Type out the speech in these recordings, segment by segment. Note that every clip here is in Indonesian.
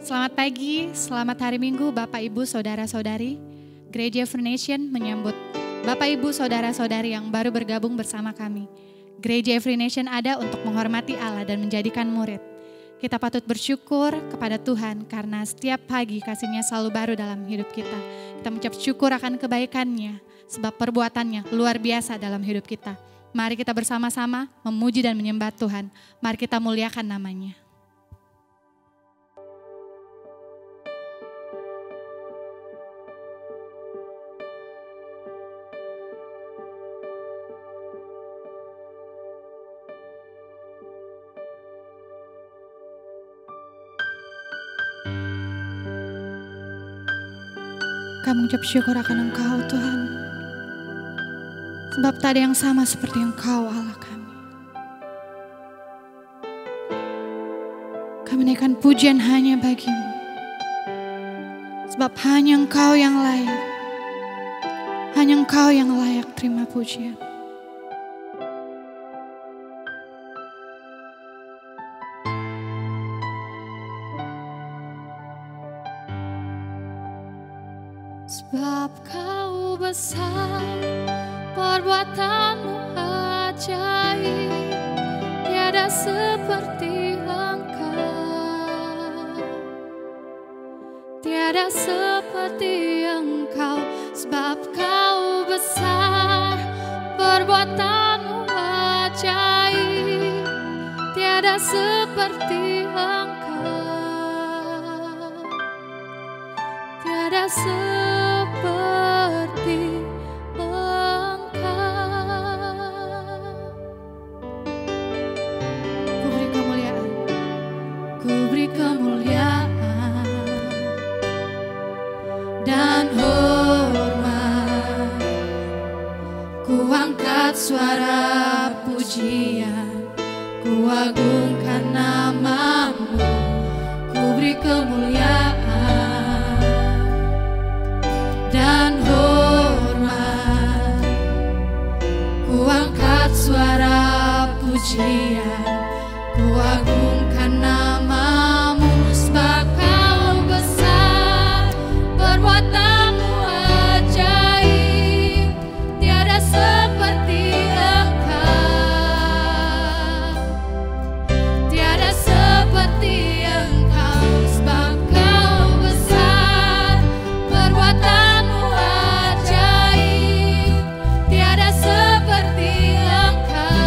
Selamat pagi, selamat hari Minggu Bapak Ibu Saudara-saudari. Gereja Every Nation menyambut Bapak Ibu Saudara-saudari yang baru bergabung bersama kami. Gereja Every Nation ada untuk menghormati Allah dan menjadikan murid. Kita patut bersyukur kepada Tuhan karena setiap pagi kasih-Nya selalu baru dalam hidup kita. Kita mengucap syukur akan kebaikan-Nya sebab perbuatan-Nya luar biasa dalam hidup kita. Mari kita bersama-sama memuji dan menyembah Tuhan. Mari kita muliakan nama-Nya. Kami mengucap syukur akan Engkau Tuhan. Sebab tak ada yang sama seperti Engkau Allah kami. Kami naikkan pujian hanya bagi-Mu. Sebab hanya Engkau yang layak. Hanya Engkau yang layak terima pujian. Sebab Kau besar, perbuatan-Mu ajaib, tiada seperti Engkau, tiada seperti Engkau. Sebab Kau besar, perbuatan-Mu ajaib, tiada seperti Engkau, tiada seperti Engkau. Ku beri kemuliaan, ku beri kemuliaan dan hormat. Ku angkat suara pujian, ku agungkan nama-Mu. Ku beri kemuliaan dan hormat, ku angkat suara pujian, ku agungkan nama-Mu. Sebab Kau besar, perbuatan-Mu ajaib, tiada seperti Engkau, tiada seperti Engkau. Sebab Kau besar, perbuatan-Mu ajaib, tiada seperti Engkau,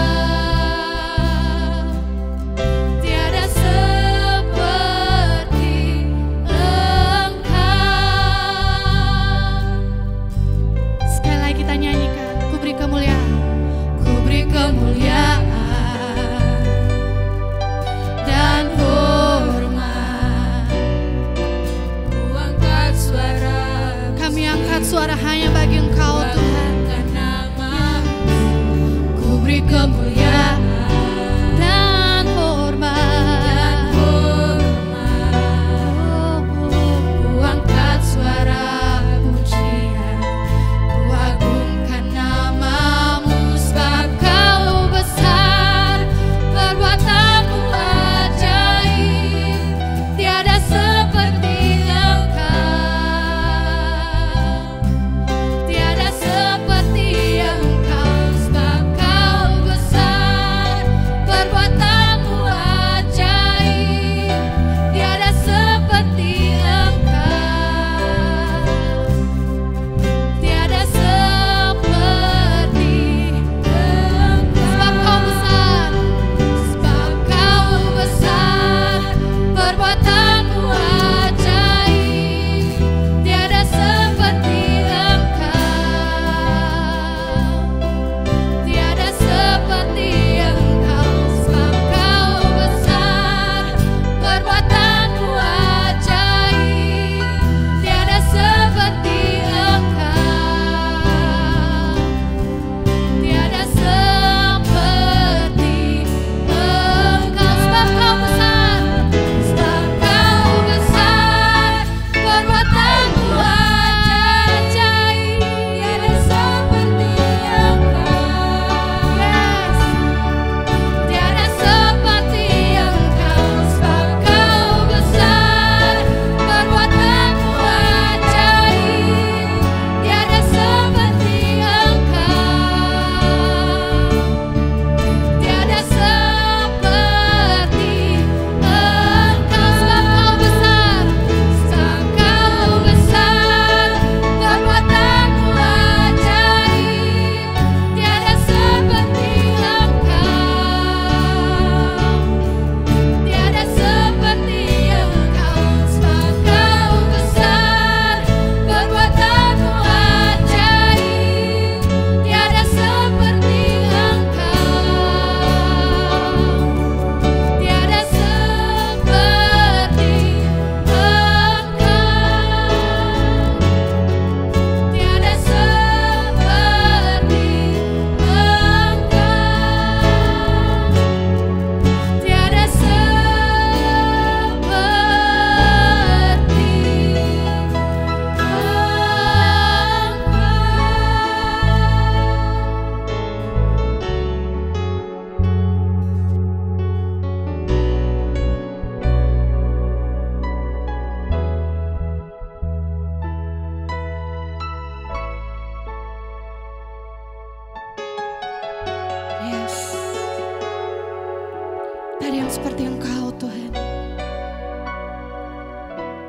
seperti Engkau Tuhan.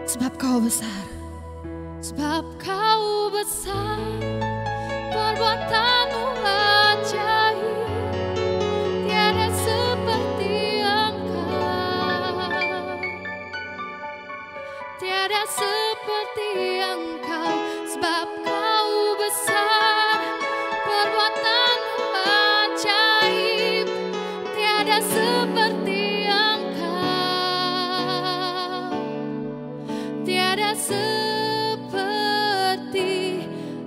Sebab Kau besar. Sebab Kau besar, perbuatan-Mu ajaib, tiada seperti Engkau, tiada seperti Engkau. Sebab Kau besar, perbuatan-Mu ajaib, tiada seperti Engkau, tiada seperti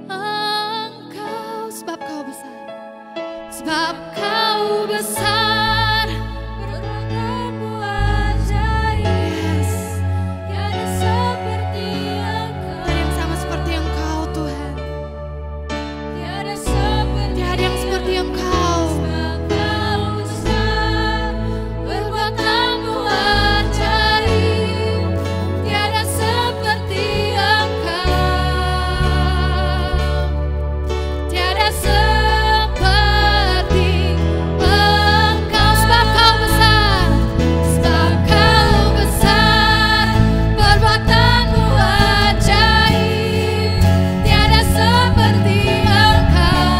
Engkau. Sebab Kau besar, sebab Kau besar, perbuatan-Mu ajaib, tiada seperti Engkau. Tiada yang sama seperti Engkau Tuhan, tiada yang seperti Engkau. Sebab Kau besar, perbuatan-Mu ajaib, tiada seperti Engkau, tiada seperti Engkau. Sebab Kau besar, sebab Kau besar, perbuatan-Mu ajaib, tiada seperti Engkau,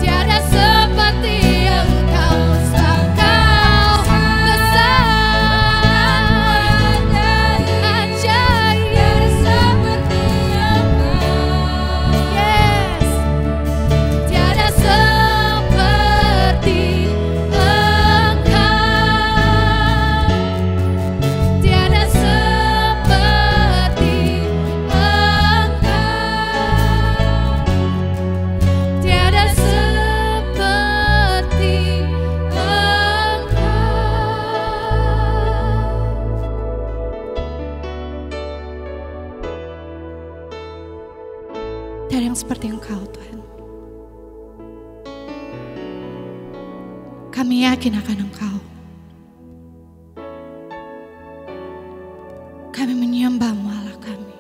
tiada seperti Engkau. Sebab Kau besar, ajaib, tiada seperti Engkau. Yes, tiada seperti Engkau, tiada seperti Engkau, tiada seperti Engkau. Tiada yang seperti Engkau Tuhan. Kami yakin akan Engkau. Kami menyembah-Mu Allah kami.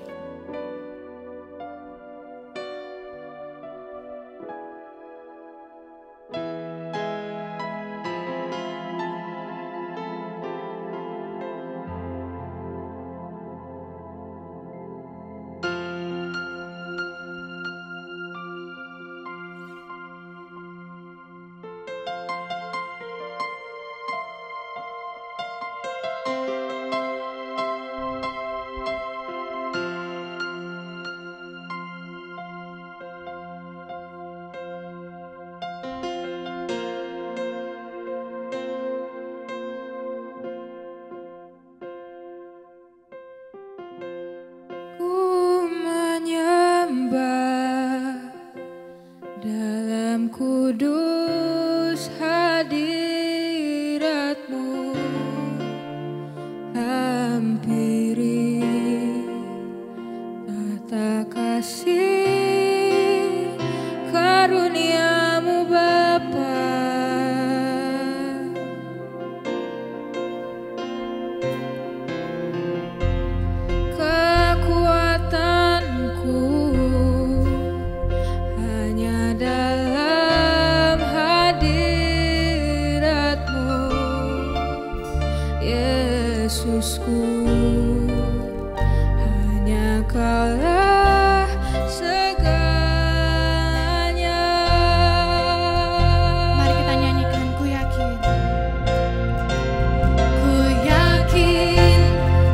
Ku menyembah dalam kudus hadirat-Mu, hampiri tata kasih karunia-Mu Bapa. Kekuatanku hanya dalam hadirat-Mu, Yesusku. Hanya Kaulah segalanya. Mari kita nyanyikan, ku yakin. Ku yakin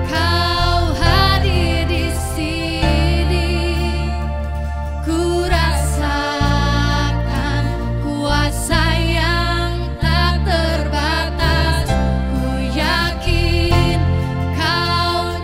Kau hadir di sini. Ku rasakan kuasa yang tak terbatas. Ku yakin Kau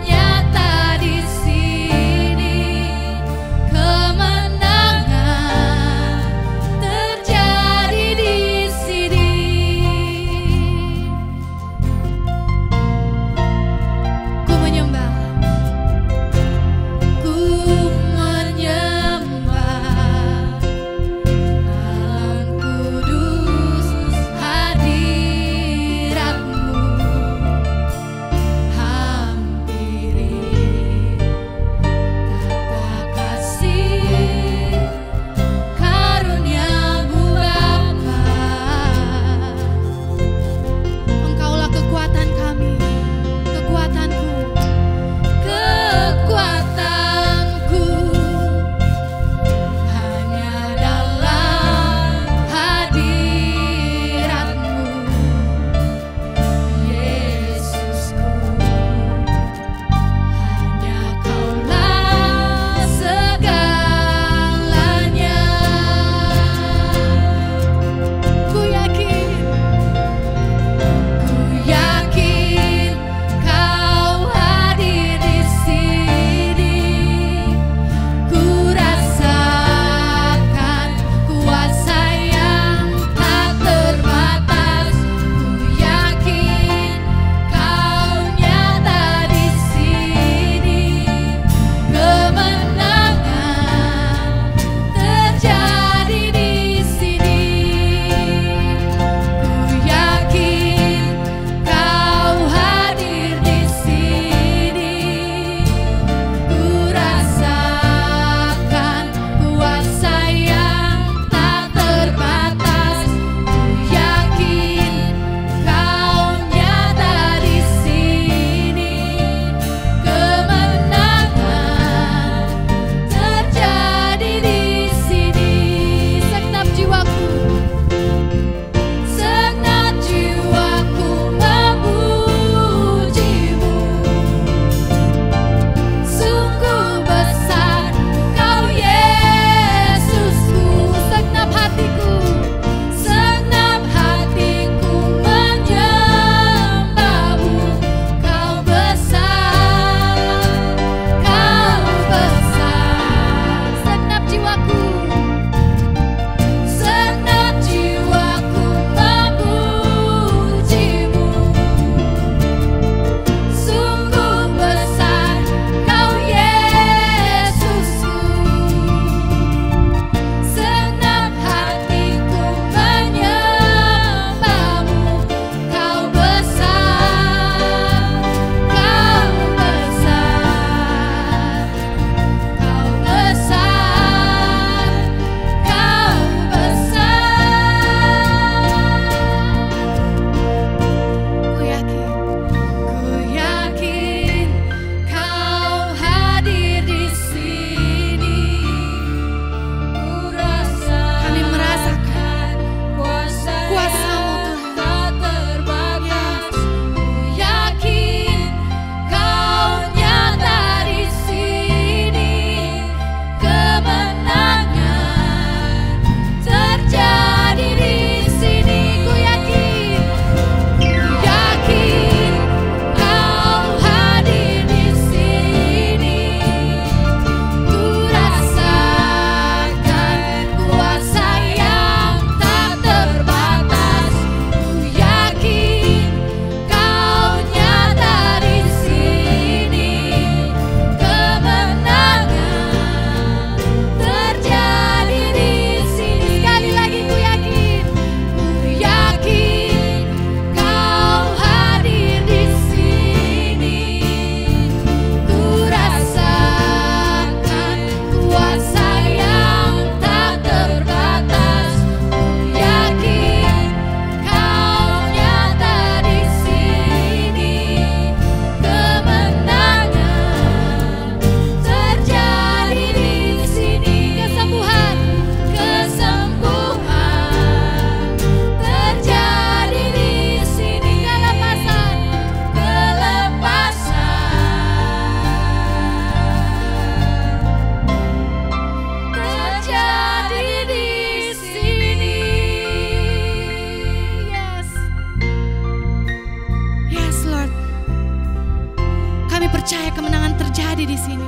percaya kemenangan terjadi di sini.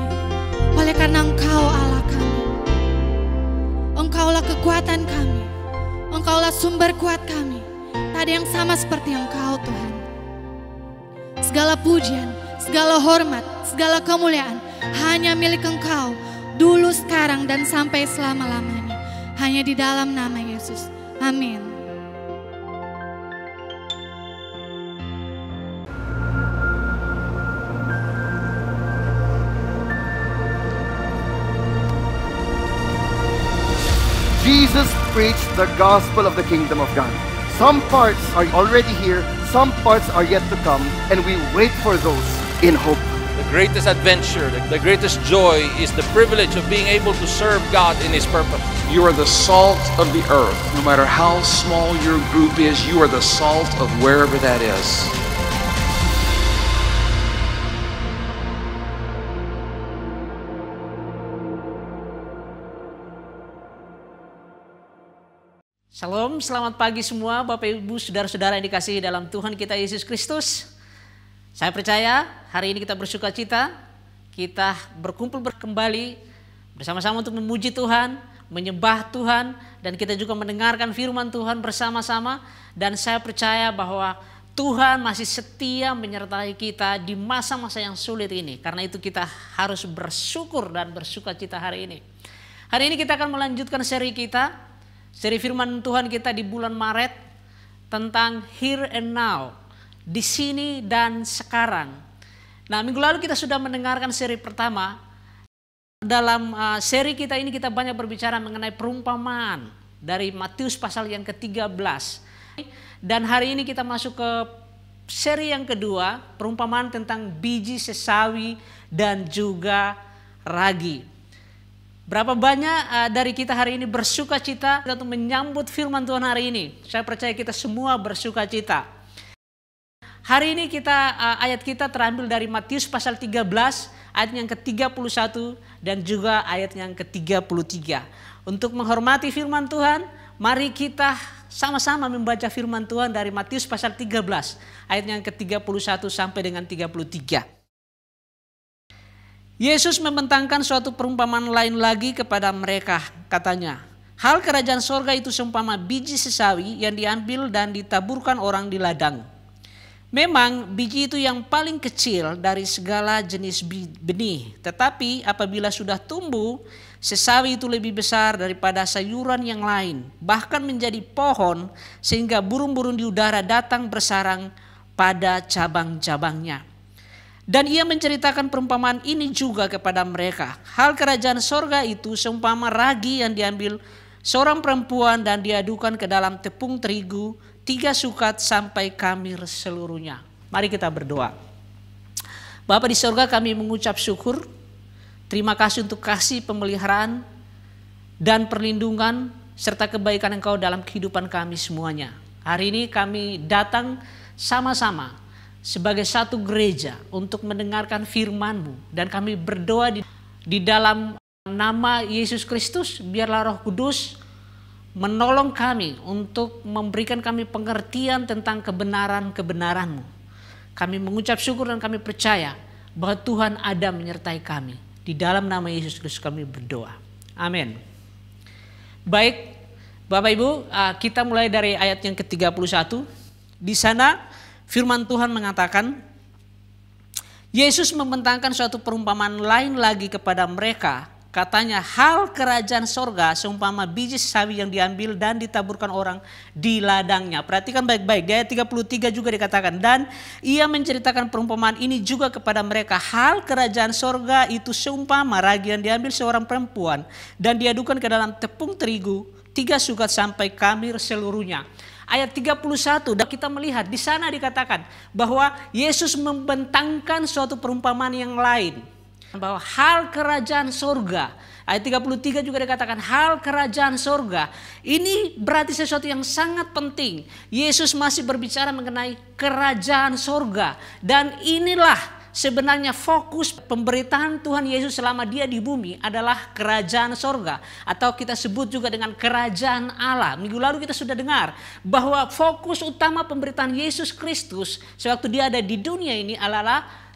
Oleh karena Engkau Allah kami. Engkaulah kekuatan kami. Engkaulah sumber kuat kami. Tak ada yang sama seperti Engkau Tuhan. Segala pujian, segala hormat, segala kemuliaan hanya milik Engkau. Dulu, sekarang, dan sampai selama-lamanya. Hanya di dalam nama Yesus. Amin. Jesus preached the gospel of the kingdom of God. Some parts are already here, some parts are yet to come, and we wait for those in hope. The greatest adventure, the greatest joy is the privilege of being able to serve God in His purpose. You are the salt of the earth. No matter how small your group is, you are the salt of wherever that is. Shalom, selamat pagi semua Bapak Ibu, Saudara-saudara yang dikasihi dalam Tuhan kita Yesus Kristus. Saya percaya hari ini kita bersuka cita, kita berkumpul kembali bersama-sama untuk memuji Tuhan, menyembah Tuhan, dan kita juga mendengarkan firman Tuhan bersama-sama. Dan saya percaya bahwa Tuhan masih setia menyertai kita di masa-masa yang sulit ini. Karena itu kita harus bersyukur dan bersuka cita hari ini. Hari ini kita akan melanjutkan seri kita, seri firman Tuhan kita di bulan Maret tentang Here and Now, di sini dan sekarang. Nah, minggu lalu kita sudah mendengarkan seri pertama. Dalam seri kita ini kita banyak berbicara mengenai perumpamaan dari Matius pasal yang ke-13. Dan hari ini kita masuk ke seri yang kedua, perumpamaan tentang biji sesawi dan juga ragi. Berapa banyak dari kita hari ini bersuka cita untuk menyambut firman Tuhan hari ini. Saya percaya kita semua bersuka cita. Hari ini ayat kita terambil dari Matius pasal 13 ayat yang ke-31 dan juga ayat yang ke-33. Untuk menghormati firman Tuhan, mari kita sama-sama membaca firman Tuhan dari Matius pasal 13 ayat yang ke-31 sampai dengan 33. Yesus membentangkan suatu perumpamaan lain lagi kepada mereka, katanya, hal kerajaan sorga itu seumpama biji sesawi yang diambil dan ditaburkan orang di ladang. Memang biji itu yang paling kecil dari segala jenis benih, tetapi apabila sudah tumbuh, sesawi itu lebih besar daripada sayuran yang lain, bahkan menjadi pohon sehingga burung-burung di udara datang bersarang pada cabang-cabangnya. Dan ia menceritakan perumpamaan ini juga kepada mereka. Hal kerajaan sorga itu seumpama ragi yang diambil seorang perempuan dan diadukan ke dalam tepung terigu 3 sukat sampai kamir seluruhnya. Mari kita berdoa. Bapa di sorga, kami mengucap syukur. Terima kasih untuk kasih pemeliharaan dan perlindungan serta kebaikan Engkau dalam kehidupan kami semuanya. Hari ini kami datang sama-sama sebagai satu gereja untuk mendengarkan firman-Mu, dan kami berdoa di dalam nama Yesus Kristus, biarlah Roh Kudus menolong kami untuk memberikan kami pengertian tentang kebenaran-kebenaran-Mu. Kami mengucap syukur dan kami percaya bahwa Tuhan ada menyertai kami. Di dalam nama Yesus Kristus kami berdoa. Amin. Baik, Bapak Ibu, kita mulai dari ayat yang ke-31. Di sana firman Tuhan mengatakan, Yesus membentangkan suatu perumpamaan lain lagi kepada mereka. Katanya, hal kerajaan sorga seumpama biji sawi yang diambil dan ditaburkan orang di ladangnya. Perhatikan baik-baik, di ayat 33 juga dikatakan, dan ia menceritakan perumpamaan ini juga kepada mereka. Hal kerajaan sorga itu seumpama ragi yang diambil seorang perempuan dan diadukan ke dalam tepung terigu 3 sukat sampai kamir seluruhnya. Ayat 31, dan kita melihat di sana dikatakan bahwa Yesus membentangkan suatu perumpamaan yang lain. Bahwa hal kerajaan sorga, ayat 33 juga dikatakan hal kerajaan sorga. Ini berarti sesuatu yang sangat penting. Yesus masih berbicara mengenai kerajaan sorga. Dan inilah sebenarnya fokus pemberitaan Tuhan Yesus selama dia di bumi adalah kerajaan sorga. Atau kita sebut juga dengan kerajaan Allah. Minggu lalu kita sudah dengar bahwa fokus utama pemberitaan Yesus Kristus sewaktu dia ada di dunia ini adalah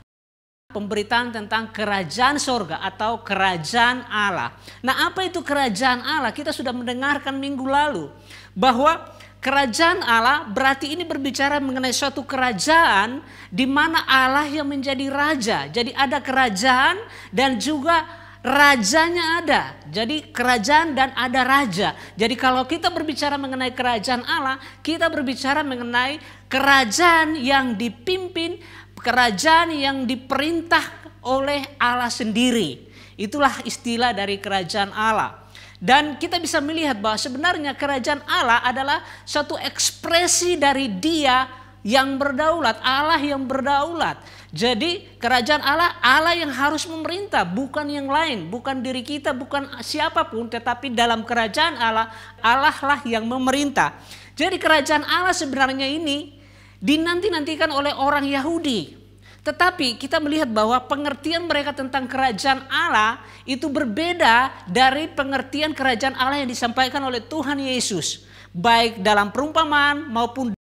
pemberitaan tentang kerajaan sorga atau kerajaan Allah. Nah, apa itu kerajaan Allah? Kita sudah mendengarkan minggu lalu bahwa kerajaan Allah berarti ini berbicara mengenai suatu kerajaan di mana Allah yang menjadi raja. Jadi ada kerajaan dan juga rajanya ada. Jadi kerajaan dan ada raja. Jadi kalau kita berbicara mengenai kerajaan Allah, kita berbicara mengenai kerajaan yang dipimpin, kerajaan yang diperintah oleh Allah sendiri. Itulah istilah dari kerajaan Allah. Dan kita bisa melihat bahwa sebenarnya kerajaan Allah adalah satu ekspresi dari Dia yang berdaulat, Allah yang berdaulat. Jadi kerajaan Allah, Allah yang harus memerintah, bukan yang lain, bukan diri kita, bukan siapapun, tetapi dalam kerajaan Allah, Allah lah yang memerintah. Jadi kerajaan Allah sebenarnya ini dinanti-nantikan oleh orang Yahudi. Tetapi kita melihat bahwa pengertian mereka tentang kerajaan Allah itu berbeda dari pengertian kerajaan Allah yang disampaikan oleh Tuhan Yesus. Baik dalam perumpamaan maupun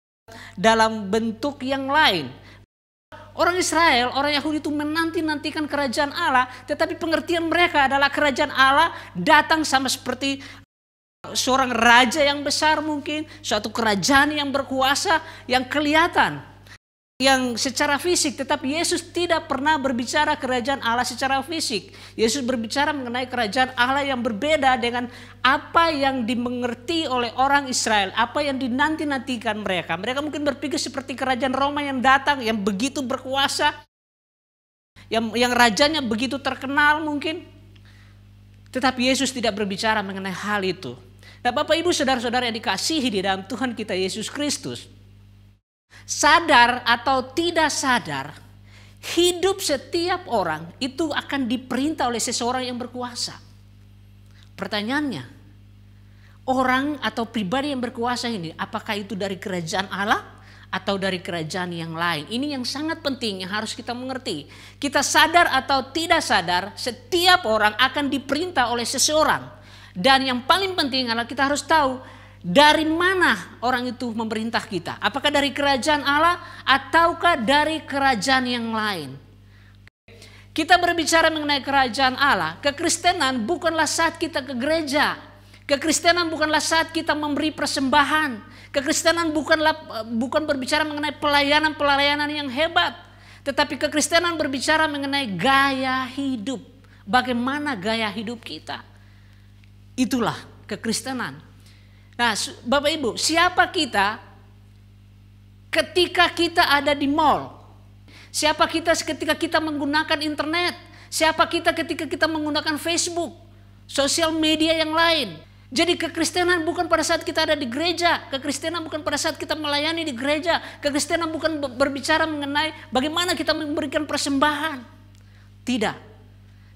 dalam bentuk yang lain. Orang Israel, orang Yahudi itu menanti-nantikan kerajaan Allah. Tetapi pengertian mereka adalah kerajaan Allah datang sama seperti seorang raja yang besar mungkin, suatu kerajaan yang berkuasa, yang kelihatan, yang secara fisik. Tetapi Yesus tidak pernah berbicara kerajaan Allah secara fisik. Yesus berbicara mengenai kerajaan Allah yang berbeda dengan apa yang dimengerti oleh orang Israel, apa yang dinanti-nantikan mereka. Mereka mungkin berpikir seperti kerajaan Roma yang datang, yang begitu berkuasa, yang rajanya begitu terkenal mungkin. Tetapi Yesus tidak berbicara mengenai hal itu. Nah, Bapak Ibu saudara-saudara yang dikasihi di dalam Tuhan kita Yesus Kristus, sadar atau tidak sadar, hidup setiap orang itu akan diperintah oleh seseorang yang berkuasa. Pertanyaannya, orang atau pribadi yang berkuasa ini, apakah itu dari kerajaan Allah atau dari kerajaan yang lain? Ini yang sangat penting yang harus kita mengerti. Kita sadar atau tidak sadar, setiap orang akan diperintah oleh seseorang. Dan yang paling penting adalah kita harus tahu dari mana orang itu memerintah kita. Apakah dari kerajaan Allah ataukah dari kerajaan yang lain. Kita berbicara mengenai kerajaan Allah. Kekristenan bukanlah saat kita ke gereja. Kekristenan bukanlah saat kita memberi persembahan. Kekristenan bukan berbicara mengenai pelayanan-pelayanan yang hebat. Tetapi kekristenan berbicara mengenai gaya hidup. Bagaimana gaya hidup kita. Itulah kekristenan. Nah, Bapak Ibu, siapa kita ketika kita ada di mall? Siapa kita ketika kita menggunakan internet? Siapa kita ketika kita menggunakan Facebook, sosial media yang lain? Jadi kekristenan bukan pada saat kita ada di gereja. Kekristenan bukan pada saat kita melayani di gereja. Kekristenan bukan berbicara mengenai bagaimana kita memberikan persembahan. Tidak.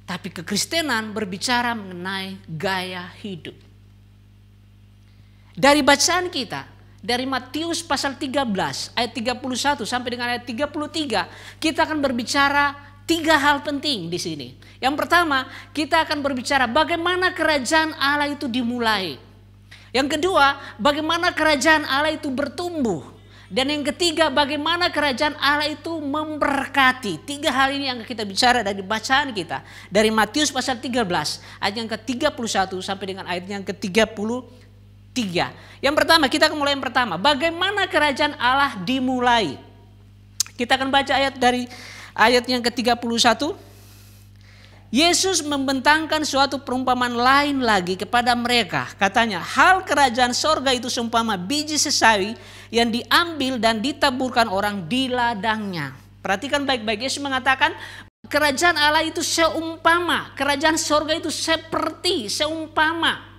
Tapi kekristenan berbicara mengenai gaya hidup. Dari bacaan kita, dari Matius pasal 13 ayat 31 sampai dengan ayat 33, kita akan berbicara 3 hal penting di sini. Yang pertama, kita akan berbicara bagaimana kerajaan Allah itu dimulai. Yang kedua, bagaimana kerajaan Allah itu bertumbuh. Dan yang ketiga, bagaimana kerajaan Allah itu memberkati. 3 hal ini yang kita bicara dari bacaan kita. Dari Matius pasal 13 ayat yang ke-31 sampai dengan ayat yang ke-33. Yang pertama, kita akan mulai yang pertama. Bagaimana kerajaan Allah dimulai. Kita akan baca ayat dari ayat yang ke-31. Yesus membentangkan suatu perumpamaan lain lagi kepada mereka. Katanya, hal kerajaan sorga itu seumpama biji sesawi yang diambil dan ditaburkan orang di ladangnya. Perhatikan baik-baik, Yesus mengatakan kerajaan Allah itu seumpama. Kerajaan sorga itu seperti, seumpama.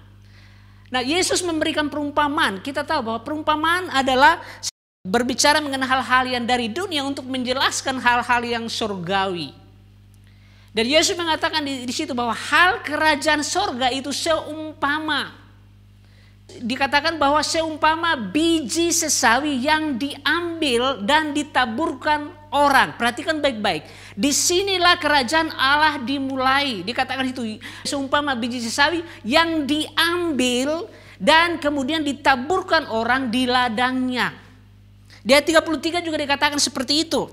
Nah, Yesus memberikan perumpamaan. Kita tahu bahwa perumpamaan adalah berbicara mengenai hal-hal yang dari dunia untuk menjelaskan hal-hal yang surgawi. Dan Yesus mengatakan di situ bahwa hal kerajaan sorga itu seumpama. Dikatakan bahwa seumpama biji sesawi yang diambil dan ditaburkan orang. Perhatikan baik-baik. Disinilah kerajaan Allah dimulai. Dikatakan itu seumpama biji sesawi yang diambil dan kemudian ditaburkan orang di ladangnya. Di ayat 33 juga dikatakan seperti itu.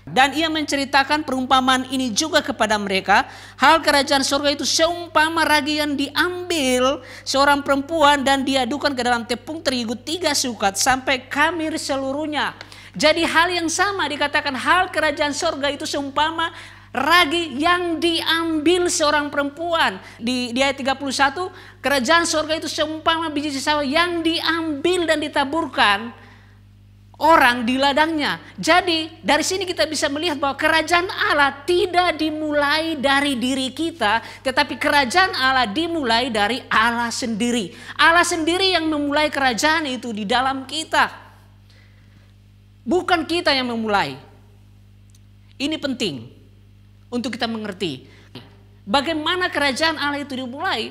Dan ia menceritakan perumpamaan ini juga kepada mereka. Hal kerajaan surga itu seumpama ragi yang diambil seorang perempuan dan diadukan ke dalam tepung terigu 3 sukat sampai khamir seluruhnya. Jadi hal yang sama dikatakan hal kerajaan surga itu seumpama ragi yang diambil seorang perempuan. Di ayat 31, kerajaan surga itu seumpama biji sesawi yang diambil dan ditaburkan orang di ladangnya. Jadi dari sini kita bisa melihat bahwa kerajaan Allah tidak dimulai dari diri kita, tetapi kerajaan Allah dimulai dari Allah sendiri. Allah sendiri yang memulai kerajaan itu di dalam kita. Bukan kita yang memulai. Ini penting untuk kita mengerti. Bagaimana kerajaan Allah itu dimulai?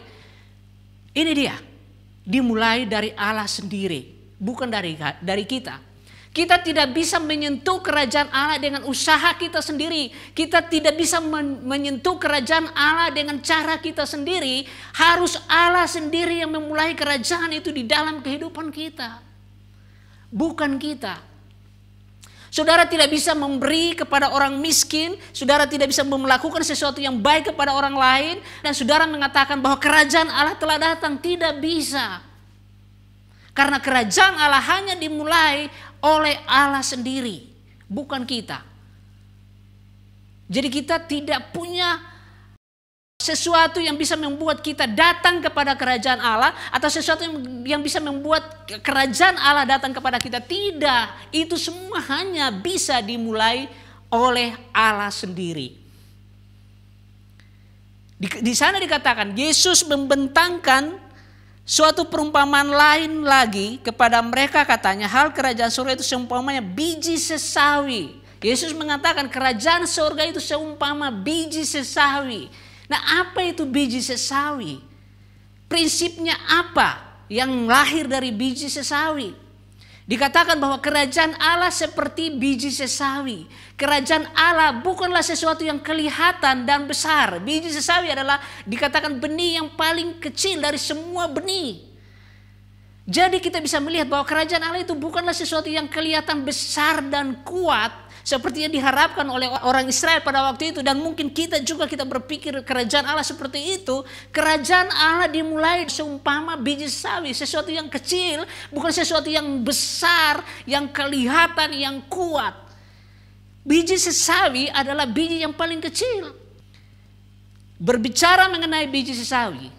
Ini dia. Dimulai dari Allah sendiri, bukan dari kita. Kita tidak bisa menyentuh kerajaan Allah dengan usaha kita sendiri. Kita tidak bisa menyentuh kerajaan Allah dengan cara kita sendiri. Harus Allah sendiri yang memulai kerajaan itu di dalam kehidupan kita. Bukan kita. Saudara tidak bisa memberi kepada orang miskin. Saudara tidak bisa melakukan sesuatu yang baik kepada orang lain. Dan saudara mengatakan bahwa kerajaan Allah telah datang. Tidak bisa. Karena kerajaan Allah hanya dimulai oleh Allah sendiri, bukan kita. Jadi kita tidak punya sesuatu yang bisa membuat kita datang kepada kerajaan Allah atau sesuatu yang bisa membuat kerajaan Allah datang kepada kita. Tidak, itu semua hanya bisa dimulai oleh Allah sendiri. Di sana dikatakan Yesus membentangkan suatu perumpamaan lain lagi kepada mereka, katanya hal kerajaan surga itu seumpamanya biji sesawi. Yesus mengatakan kerajaan surga itu seumpama biji sesawi. Nah, apa itu biji sesawi? Prinsipnya apa yang lahir dari biji sesawi? Dikatakan bahwa kerajaan Allah seperti biji sesawi. Kerajaan Allah bukanlah sesuatu yang kelihatan dan besar. Biji sesawi adalah dikatakan benih yang paling kecil dari semua benih. Jadi kita bisa melihat bahwa kerajaan Allah itu bukanlah sesuatu yang kelihatan besar dan kuat seperti yang diharapkan oleh orang Israel pada waktu itu. Dan mungkin kita juga kita berpikir kerajaan Allah seperti itu. Kerajaan Allah dimulai seumpama biji sawi. Sesuatu yang kecil, bukan sesuatu yang besar, yang kelihatan, yang kuat. Biji sesawi adalah biji yang paling kecil. Berbicara mengenai biji sesawi,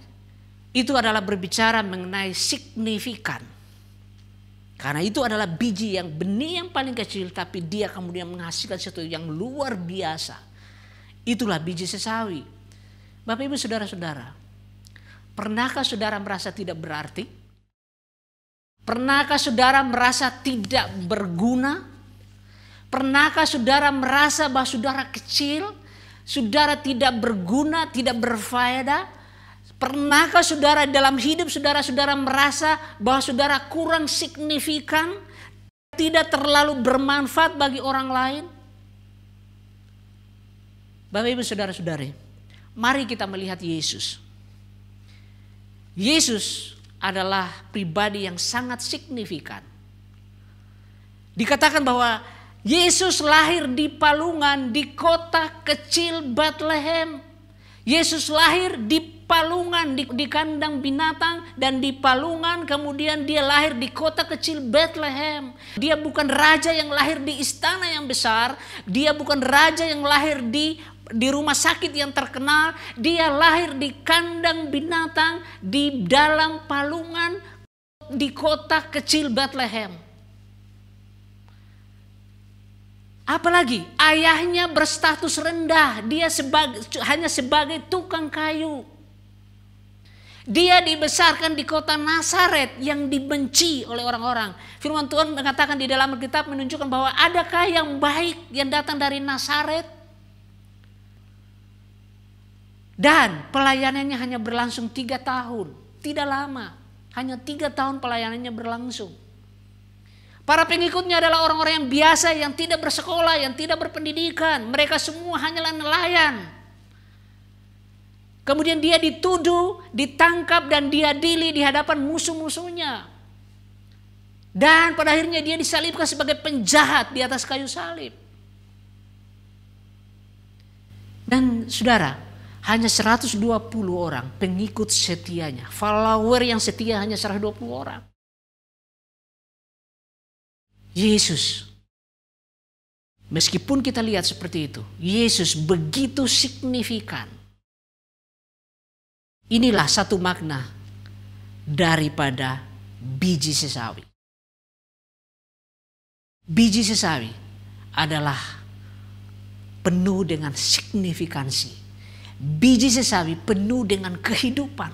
itu adalah berbicara mengenai signifikan. Karena itu adalah biji yang benih yang paling kecil, tapi dia kemudian menghasilkan sesuatu yang luar biasa. Itulah biji sesawi. Bapak Ibu Saudara-saudara, pernahkah saudara merasa tidak berarti? Pernahkah saudara merasa tidak berguna? Pernahkah saudara merasa bahwa saudara kecil, saudara tidak berguna, tidak berfaedah? Pernahkah saudara dalam hidup saudara merasa bahwa saudara kurang signifikan, tidak terlalu bermanfaat bagi orang lain? Bapak Ibu Saudara-saudari, mari kita melihat Yesus. Yesus adalah pribadi yang sangat signifikan. Dikatakan bahwa Yesus lahir di palungan di kota kecil Bethlehem. Yesus lahir di palungan di kandang binatang dan di palungan, kemudian dia lahir di kota kecil Bethlehem. Dia bukan raja yang lahir di istana yang besar, dia bukan raja yang lahir di rumah sakit yang terkenal, dia lahir di kandang binatang di dalam palungan di kota kecil Bethlehem. Apalagi ayahnya berstatus rendah, dia hanya sebagai tukang kayu. Dia dibesarkan di kota Nazaret yang dibenci oleh orang-orang. Firman Tuhan mengatakan di dalam Alkitab menunjukkan bahwa adakah yang baik yang datang dari Nazaret? Dan pelayanannya hanya berlangsung 3 tahun. Tidak lama, hanya 3 tahun pelayanannya berlangsung. Para pengikutnya adalah orang-orang yang biasa, yang tidak bersekolah, yang tidak berpendidikan. Mereka semua hanyalah nelayan. Kemudian dia dituduh, ditangkap dan diadili di hadapan musuh-musuhnya. Dan pada akhirnya dia disalibkan sebagai penjahat di atas kayu salib. Dan saudara, hanya 120 orang pengikut setianya. Follower yang setia hanya 120 orang. Yesus, meskipun kita lihat seperti itu, Yesus begitu signifikan. Inilah satu makna daripada biji sesawi. Biji sesawi adalah penuh dengan signifikansi. Biji sesawi penuh dengan kehidupan.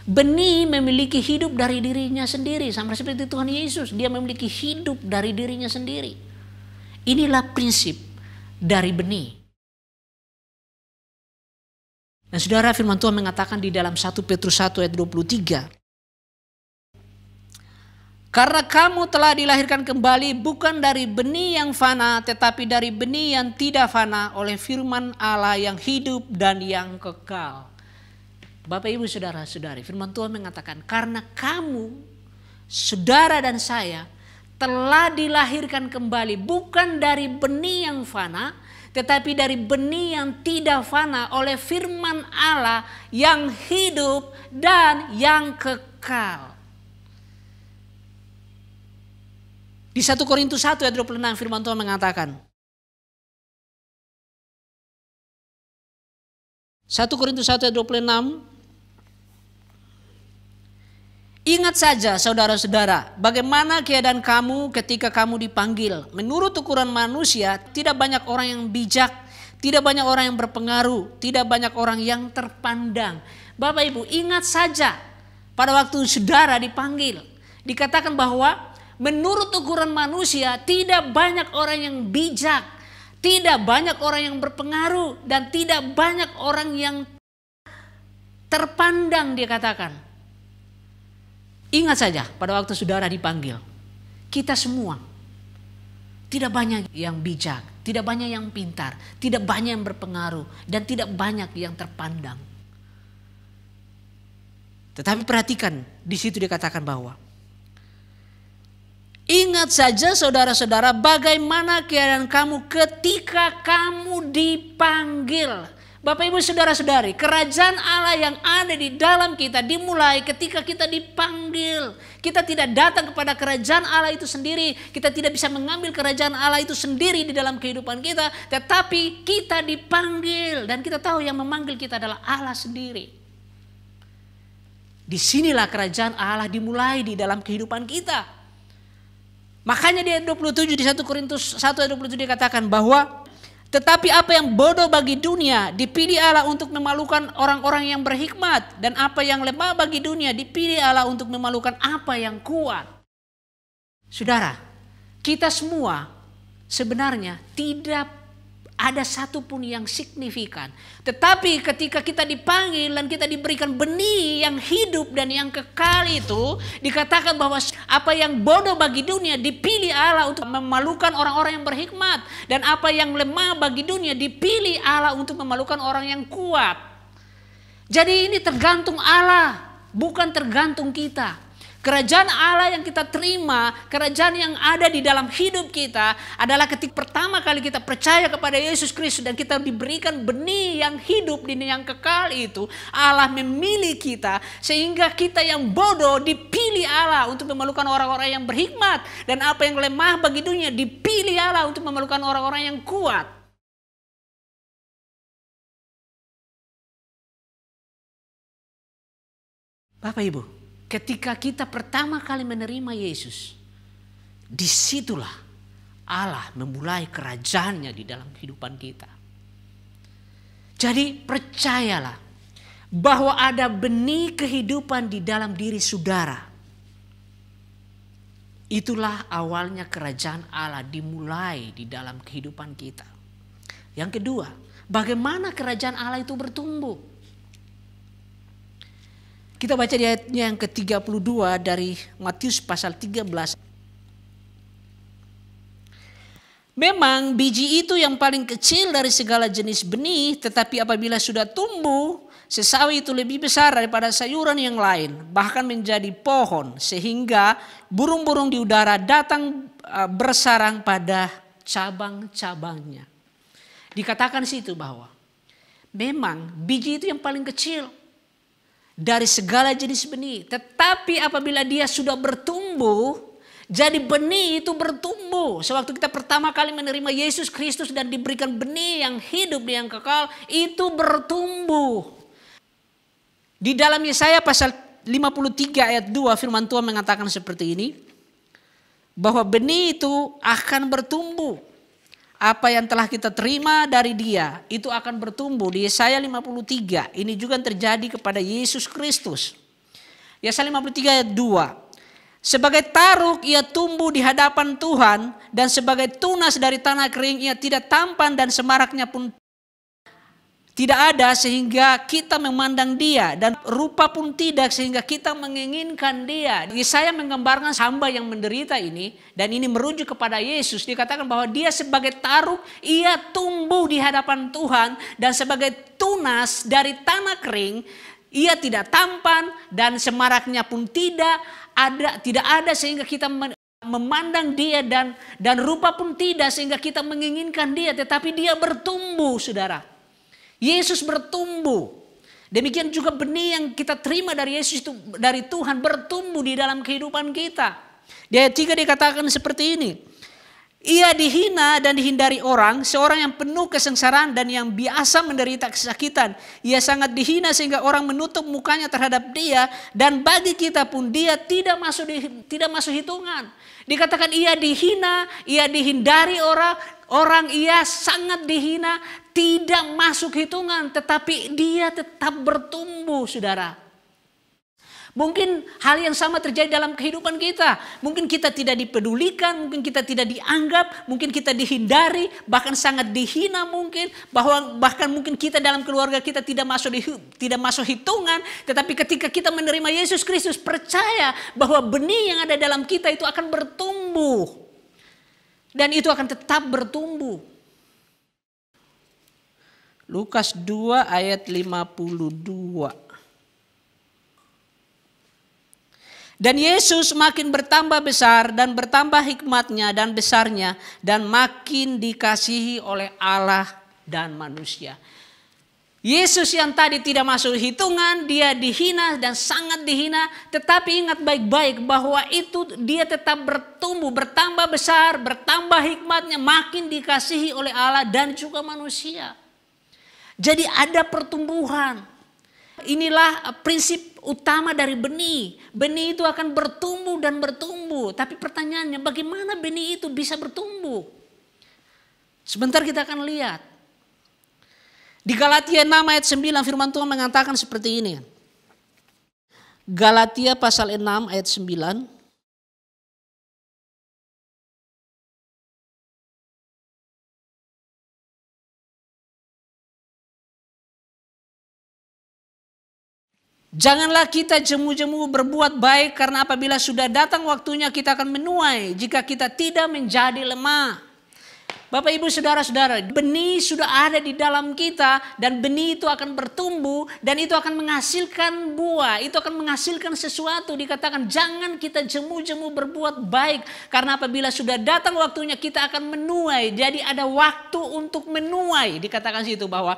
Benih memiliki hidup dari dirinya sendiri. Sama seperti Tuhan Yesus. Dia memiliki hidup dari dirinya sendiri. Inilah prinsip dari benih. Dan saudara, firman Tuhan mengatakan di dalam 1 Petrus 1 ayat 23. Karena kamu telah dilahirkan kembali bukan dari benih yang fana, tetapi dari benih yang tidak fana oleh firman Allah yang hidup dan yang kekal. Bapak, Ibu, Saudara-saudari, firman Tuhan mengatakan karena kamu, saudara dan saya, telah dilahirkan kembali bukan dari benih yang fana, tetapi dari benih yang tidak fana oleh firman Allah yang hidup dan yang kekal. Di 1 Korintus 1 ayat 26 firman Tuhan mengatakan, 1 Korintus 1 ayat 26, ingat saja saudara-saudara, bagaimana keadaan kamu ketika kamu dipanggil. Menurut ukuran manusia, tidak banyak orang yang bijak, tidak banyak orang yang berpengaruh, tidak banyak orang yang terpandang. Bapak Ibu, ingat saja pada waktu saudara dipanggil, dikatakan bahwa menurut ukuran manusia tidak banyak orang yang bijak, tidak banyak orang yang berpengaruh, dan tidak banyak orang yang terpandang, dia katakan. Ingat saja pada waktu saudara dipanggil, kita semua tidak banyak yang bijak, tidak banyak yang pintar, tidak banyak yang berpengaruh, dan tidak banyak yang terpandang. Tetapi perhatikan, di situ dikatakan bahwa ingat saja saudara-saudara bagaimana keadaan kamu ketika kamu dipanggil. Bapak, Ibu, Saudara-saudari, kerajaan Allah yang ada di dalam kita dimulai ketika kita dipanggil. Kita tidak datang kepada kerajaan Allah itu sendiri. Kita tidak bisa mengambil kerajaan Allah itu sendiri di dalam kehidupan kita. Tetapi kita dipanggil dan kita tahu yang memanggil kita adalah Allah sendiri. Disinilah kerajaan Allah dimulai di dalam kehidupan kita. Makanya di ayat 27 di 1 Korintus 1 ayat 27 dikatakan bahwa tetapi apa yang bodoh bagi dunia dipilih Allah untuk memalukan orang-orang yang berhikmat. Dan apa yang lemah bagi dunia dipilih Allah untuk memalukan apa yang kuat. Saudara, kita semua sebenarnya tidak ada satupun yang signifikan. Tetapi ketika kita dipanggil dan kita diberikan benih yang hidup dan yang kekal itu, dikatakan bahwa apa yang bodoh bagi dunia dipilih Allah untuk memalukan orang-orang yang berhikmat. Dan apa yang lemah bagi dunia dipilih Allah untuk memalukan orang yang kuat. Jadi ini tergantung Allah, bukan tergantung kita. Kerajaan Allah yang kita terima, kerajaan yang ada di dalam hidup kita adalah ketika pertama kali kita percaya kepada Yesus Kristus dan kita diberikan benih yang hidup dan yang kekal itu. Allah memilih kita sehingga kita yang bodoh dipilih Allah untuk memalukan orang-orang yang berhikmat. Dan apa yang lemah bagi dunia dipilih Allah untuk memalukan orang-orang yang kuat. Bapak, Ibu, ketika kita pertama kali menerima Yesus, disitulah Allah memulai kerajaannya di dalam kehidupan kita. Jadi percayalah bahwa ada benih kehidupan di dalam diri saudara. Itulah awalnya kerajaan Allah dimulai di dalam kehidupan kita. Yang kedua, bagaimana kerajaan Allah itu bertumbuh? Kita baca di ayatnya yang ke-32 dari Matius pasal 13. Memang biji itu yang paling kecil dari segala jenis benih, tetapi apabila sudah tumbuh, sesawi itu lebih besar daripada sayuran yang lain, bahkan menjadi pohon, sehingga burung-burung di udara datang bersarang pada cabang-cabangnya. Dikatakan situ bahwa memang biji itu yang paling kecil dari segala jenis benih. Tetapi apabila dia sudah bertumbuh, jadi benih itu bertumbuh. Sewaktu kita pertama kali menerima Yesus Kristus dan diberikan benih yang hidup, yang kekal, itu bertumbuh. Di dalam Yesaya pasal 53 ayat 2 firman Tuhan mengatakan seperti ini. Bahwa benih itu akan bertumbuh. Apa yang telah kita terima dari Dia itu akan bertumbuh. Di Yesaya 53 ini juga terjadi kepada Yesus Kristus. Yesaya 53 ayat 2. Sebagai taruk ia tumbuh di hadapan Tuhan, dan sebagai tunas dari tanah kering ia tidak tampan dan semaraknya pun tidak ada sehingga kita memandang dia, dan rupa pun tidak sehingga kita menginginkan dia. Yesaya menggambarkan hamba yang menderita ini, dan ini merujuk kepada Yesus. Dikatakan bahwa dia sebagai taruk ia tumbuh di hadapan Tuhan, dan sebagai tunas dari tanah kering ia tidak tampan dan semaraknya pun tidak ada sehingga kita memandang dia, dan rupa pun tidak sehingga kita menginginkan dia, tetapi dia bertumbuh, saudara. Yesus bertumbuh. Demikian juga benih yang kita terima dari Yesus itu, dari Tuhan, bertumbuh di dalam kehidupan kita. Di ayat 3 dikatakan seperti ini. Ia dihina dan dihindari orang, seorang yang penuh kesengsaraan dan yang biasa menderita kesakitan. Ia sangat dihina sehingga orang menutup mukanya terhadap dia, dan bagi kita pun dia tidak masuk hitungan. Dikatakan ia dihina, ia dihindari orang ia sangat dihina, tidak masuk hitungan, tetapi dia tetap bertumbuh, saudara. Mungkin hal yang sama terjadi dalam kehidupan kita. Mungkin kita tidak dipedulikan, mungkin kita tidak dianggap, mungkin kita dihindari, bahkan sangat dihina mungkin. Bahkan mungkin kita dalam keluarga kita tidak masuk hitungan. Tetapi ketika kita menerima Yesus Kristus, percaya bahwa benih yang ada dalam kita itu akan bertumbuh. Dan itu akan tetap bertumbuh. Lukas 2 ayat 52. Dan Yesus makin bertambah besar dan bertambah hikmatnya dan besarnya, dan makin dikasihi oleh Allah dan manusia. Yesus yang tadi tidak masuk hitungan, dia dihina dan sangat dihina, tetapi ingat baik-baik bahwa itu dia tetap bertumbuh, bertambah besar, bertambah hikmatnya, makin dikasihi oleh Allah dan juga manusia. Jadi ada pertumbuhan. Inilah prinsip utama dari benih. Benih itu akan bertumbuh dan bertumbuh. Tapi pertanyaannya, bagaimana benih itu bisa bertumbuh? Sebentar kita akan lihat. Di Galatia 6 ayat 9 firman Tuhan mengatakan seperti ini. Galatia pasal 6 ayat 9. Janganlah kita jemu-jemu berbuat baik, karena apabila sudah datang waktunya kita akan menuai jika kita tidak menjadi lemah. Bapak, Ibu, Saudara-saudara, benih sudah ada di dalam kita, dan benih itu akan bertumbuh dan itu akan menghasilkan buah, itu akan menghasilkan sesuatu. Dikatakan jangan kita jemu-jemu berbuat baik, karena apabila sudah datang waktunya kita akan menuai. Jadi ada waktu untuk menuai. Dikatakan situ bahwa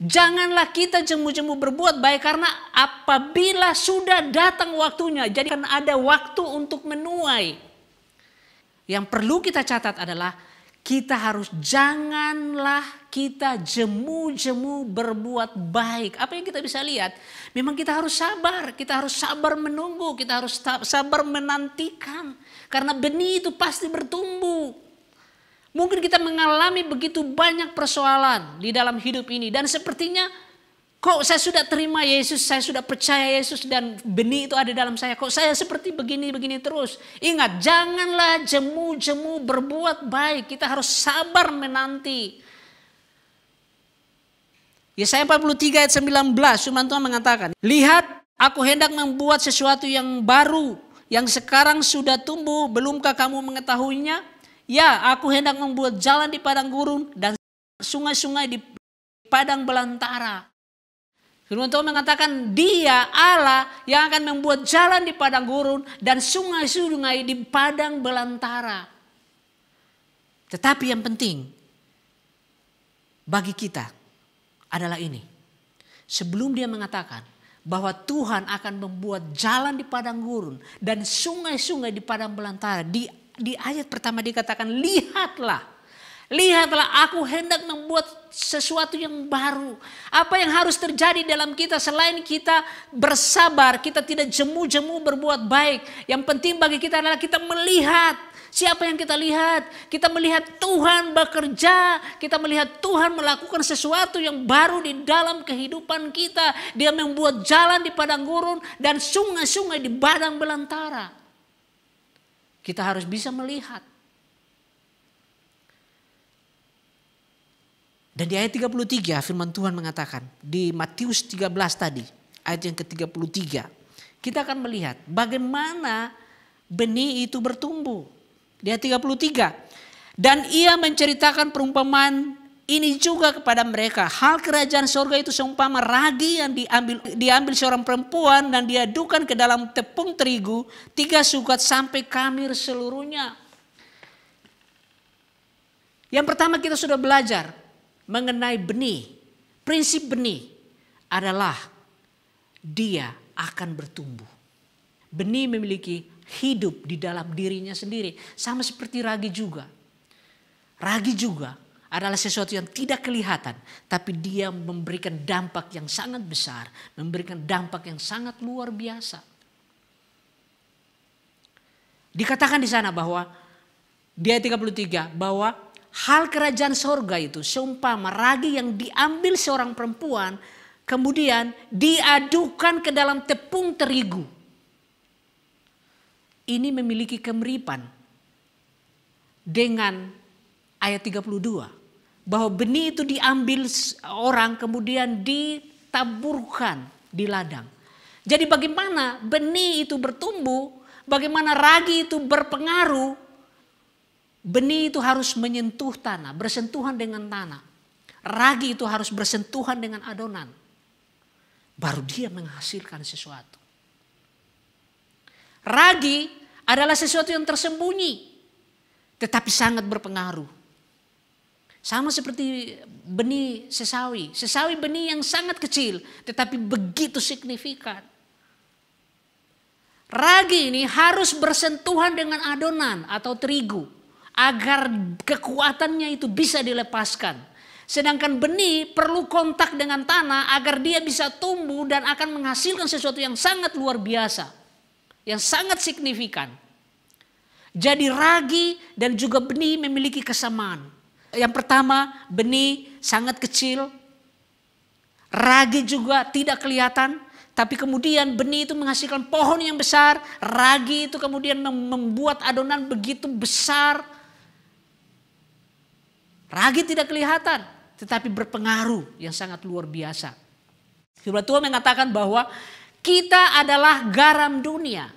janganlah kita jemu-jemu berbuat baik, karena apabila sudah datang waktunya, jadi kan ada waktu untuk menuai. Yang perlu kita catat adalah janganlah kita jemu-jemu berbuat baik. Apa yang kita bisa lihat? Memang kita harus sabar menunggu, kita harus sabar menantikan. Karena benih itu pasti bertumbuh. Mungkin kita mengalami begitu banyak persoalan di dalam hidup ini. Dan sepertinya kok saya sudah terima Yesus, saya sudah percaya Yesus dan benih itu ada dalam saya. Kok saya seperti begini terus. Ingat, janganlah jemu-jemu berbuat baik. Kita harus sabar menanti. Yesaya 43 ayat 19, firman Tuhan mengatakan, lihat, aku hendak membuat sesuatu yang baru, yang sekarang sudah tumbuh, belumkah kamu mengetahuinya? Ya, aku hendak membuat jalan di padang gurun dan sungai-sungai di padang belantara. Firman Tuhan mengatakan dia Allah yang akan membuat jalan di padang gurun dan sungai-sungai di padang belantara. Tetapi yang penting, bagi kita adalah ini. Sebelum dia mengatakan bahwa Tuhan akan membuat jalan di padang gurun dan sungai-sungai di padang belantara. Di ayat pertama dikatakan, lihatlah aku hendak membuat sesuatu yang baru. Apa yang harus terjadi dalam kita selain kita bersabar, kita tidak jemu-jemu berbuat baik. Yang penting bagi kita adalah kita melihat. Siapa yang kita lihat? Kita melihat Tuhan bekerja. Kita melihat Tuhan melakukan sesuatu yang baru di dalam kehidupan kita. Dia membuat jalan di padang gurun dan sungai-sungai di padang belantara. Kita harus bisa melihat. Dan di ayat 33 firman Tuhan mengatakan. Di Matius 13 tadi. Ayat yang ke-33. Kita akan melihat bagaimana benih itu bertumbuh. Di ayat 33. Dan ia menceritakan perumpamaan ini juga kepada mereka. Hal kerajaan sorga itu seumpama ragi yang diambil seorang perempuan dan diadukan ke dalam tepung terigu 3 sukat sampai kamir seluruhnya. Yang pertama kita sudah belajar mengenai benih. Prinsip benih adalah dia akan bertumbuh. Benih memiliki hidup di dalam dirinya sendiri. Sama seperti ragi juga. Ragi juga adalah sesuatu yang tidak kelihatan. Tapi dia memberikan dampak yang sangat besar. Memberikan dampak yang sangat luar biasa. Dikatakan di sana bahwa di ayat 33 bahwa hal kerajaan sorga itu seumpama ragi yang diambil seorang perempuan. Kemudian diadukan ke dalam tepung terigu. Ini memiliki kemiripan dengan ayat 32. Bahwa benih itu diambil orang kemudian ditaburkan di ladang. Jadi bagaimana benih itu bertumbuh, bagaimana ragi itu berpengaruh, benih itu harus menyentuh tanah, bersentuhan dengan tanah. Ragi itu harus bersentuhan dengan adonan. Baru dia menghasilkan sesuatu. Ragi adalah sesuatu yang tersembunyi, tetapi sangat berpengaruh. Sama seperti benih sesawi. Sesawi benih yang sangat kecil, tetapi begitu signifikan. Ragi ini harus bersentuhan dengan adonan atau terigu, agar kekuatannya itu bisa dilepaskan. Sedangkan benih perlu kontak dengan tanah agar dia bisa tumbuh dan akan menghasilkan sesuatu yang sangat luar biasa. Yang sangat signifikan. Jadi ragi dan juga benih memiliki kesamaan. Yang pertama, benih sangat kecil. Ragi juga tidak kelihatan. Tapi kemudian benih itu menghasilkan pohon yang besar. Ragi itu kemudian membuat adonan begitu besar. Ragi tidak kelihatan, tetapi berpengaruh yang sangat luar biasa. Firman Tuhan mengatakan bahwa kita adalah garam dunia.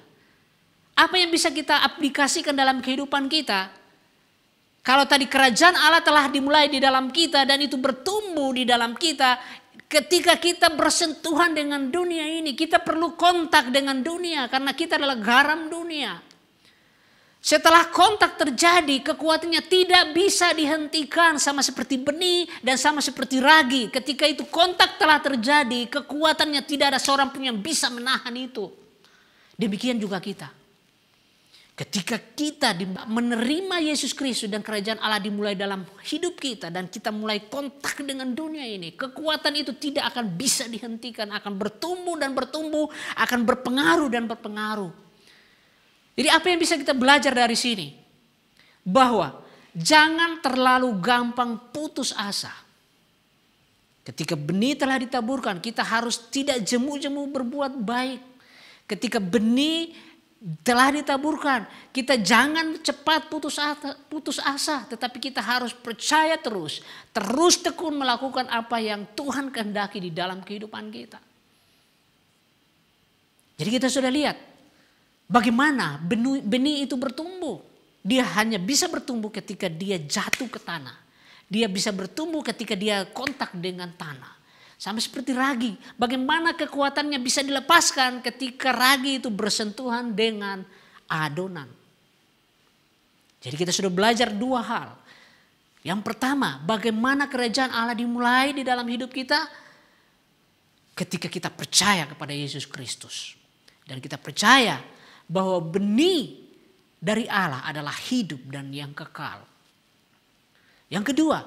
Apa yang bisa kita aplikasikan dalam kehidupan kita? Kalau tadi kerajaan Allah telah dimulai di dalam kita dan itu bertumbuh di dalam kita. Ketika kita bersentuhan dengan dunia ini, kita perlu kontak dengan dunia karena kita adalah garam dunia. Setelah kontak terjadi, kekuatannya tidak bisa dihentikan sama seperti benih dan sama seperti ragi. Ketika itu kontak telah terjadi, kekuatannya tidak ada seorang pun yang bisa menahan itu. Demikian juga kita. Ketika kita menerima Yesus Kristus dan kerajaan Allah dimulai dalam hidup kita dan kita mulai kontak dengan dunia ini, kekuatan itu tidak akan bisa dihentikan, akan bertumbuh dan bertumbuh, akan berpengaruh dan berpengaruh. Jadi apa yang bisa kita belajar dari sini? Bahwa jangan terlalu gampang putus asa. Ketika benih telah ditaburkan, kita harus tidak jemu-jemu berbuat baik. Ketika benih telah ditaburkan, kita jangan cepat putus asa, tetapi kita harus percaya terus tekun melakukan apa yang Tuhan kehendaki di dalam kehidupan kita. Jadi kita sudah lihat bagaimana benih itu bertumbuh. Dia hanya bisa bertumbuh ketika dia jatuh ke tanah. Dia bisa bertumbuh ketika dia kontak dengan tanah. Sama seperti ragi. Bagaimana kekuatannya bisa dilepaskan ketika ragi itu bersentuhan dengan adonan. Jadi kita sudah belajar dua hal. Yang pertama, bagaimana kerajaan Allah dimulai di dalam hidup kita? Ketika kita percaya kepada Yesus Kristus. Dan kita percaya bahwa benih dari Allah adalah hidup dan yang kekal. Yang kedua,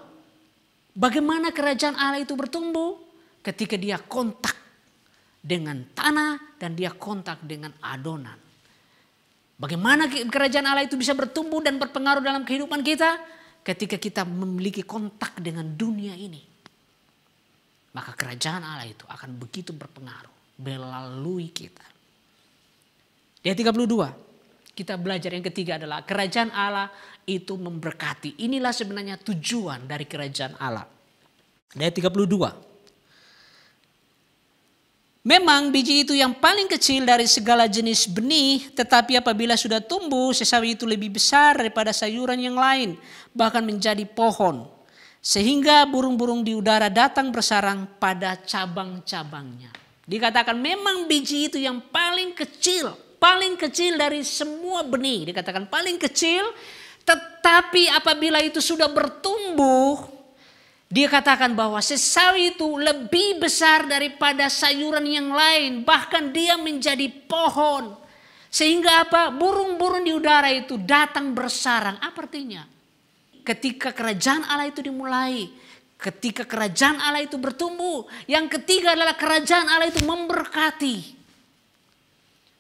bagaimana kerajaan Allah itu bertumbuh? Ketika dia kontak dengan tanah dan dia kontak dengan adonan. Bagaimana kerajaan Allah itu bisa bertumbuh dan berpengaruh dalam kehidupan kita? Ketika kita memiliki kontak dengan dunia ini. Maka kerajaan Allah itu akan begitu berpengaruh melalui kita. Di ayat 32 kita belajar yang ketiga adalah kerajaan Allah itu memberkati. Inilah sebenarnya tujuan dari kerajaan Allah. Di ayat 32. Memang biji itu yang paling kecil dari segala jenis benih, tetapi apabila sudah tumbuh, sesawi itu lebih besar daripada sayuran yang lain, bahkan menjadi pohon. Sehingga burung-burung di udara datang bersarang pada cabang-cabangnya. Dikatakan memang biji itu yang paling kecil dari semua benih. Dikatakan paling kecil, tetapi apabila itu sudah bertumbuh, dia katakan bahwa sesawi itu lebih besar daripada sayuran yang lain. Bahkan dia menjadi pohon. Sehingga apa? Burung-burung di udara itu datang bersarang. Apa artinya? Ketika kerajaan Allah itu dimulai. Ketika kerajaan Allah itu bertumbuh. Yang ketiga adalah kerajaan Allah itu memberkati.